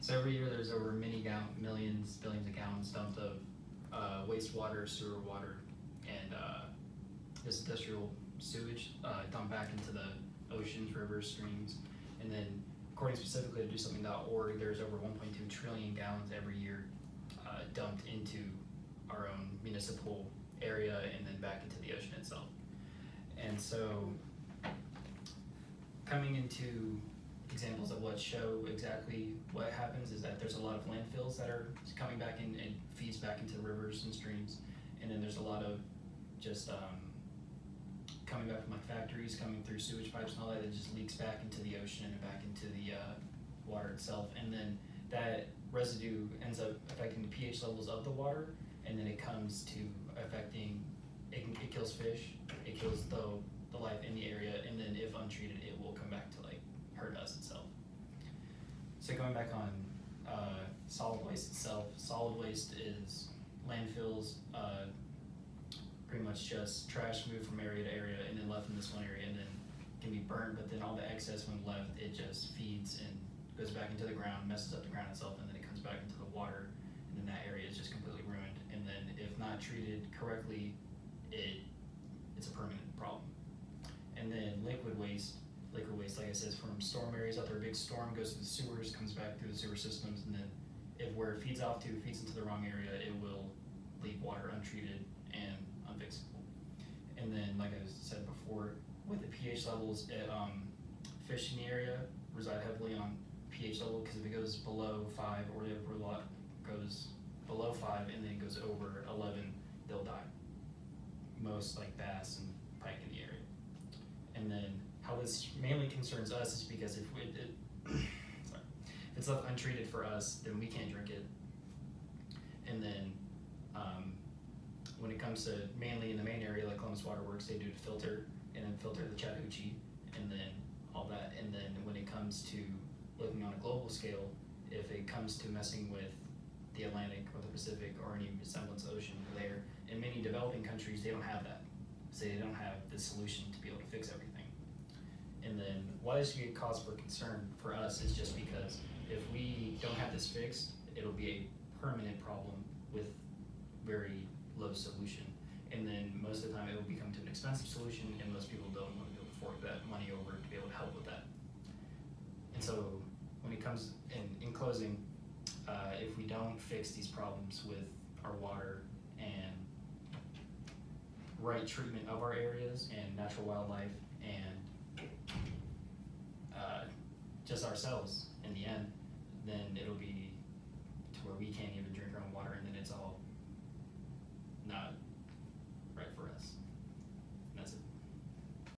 So every year there's over millions, billions of gallons dumped of wastewater, sewer water, and this industrial sewage dumped back into the oceans, rivers, streams. And then, according specifically to DoSomething.org, there's over 1.2 trillion gallons every year dumped into our own municipal area and then back into the ocean itself. And so, coming into examples of what show exactly what happens is that there's a lot of landfills that are coming back in and feeds back into rivers and streams, and then there's a lot of just coming back from like factories, coming through sewage pipes and all that just leaks back into the ocean and back into the water itself, and then that residue ends up affecting the pH levels of the water, and then it comes to affecting, it kills fish, it kills the life in the area, and then if untreated, it will come back to like hurt us itself. So going back on solid waste itself, solid waste is landfills, pretty much just trash moved from area to area and then left in this one area and then can be burned, but then all the excess when left, it just feeds and goes back into the ground, messes up the ground itself, and then it comes back into the water, and then that area is just completely ruined. And then if not treated correctly, it's a permanent problem. And then liquid waste, like I said, is from storm areas. After a big storm goes through the sewers, comes back through the sewer systems, and then if where it feeds off to feeds into the wrong area, it will leave water untreated and unfixable. And then, like I said before, with the pH levels, fish in the area reside heavily on pH level, because if it goes below 5 or if a lot goes below 5 and then it goes over 11, they'll die. Most like bass and pike in the area. And then how this mainly concerns us is because if it's left untreated for us, then we can't drink it. And then when it comes to mainly in the main area, like Columbus Water Works, they do the filter and then filter the Chattahoochee and then all that. And then when it comes to looking on a global scale, if it comes to messing with the Atlantic or the Pacific or any resemblance of ocean there, in many developing countries, they don't have that. So they don't have the solution to be able to fix everything. And then why this should be a cause for concern for us is just because if we don't have this fixed, it'll be a permanent problem with very low solution. And then most of the time it will become to an expensive solution, and most people don't want to be able to fork that money over to be able to help with that. And so when it comes in closing, if we don't fix these problems with our water and right treatment of our areas and natural wildlife and just ourselves in the end, then it'll be to where we can't even drink our own water, and then it's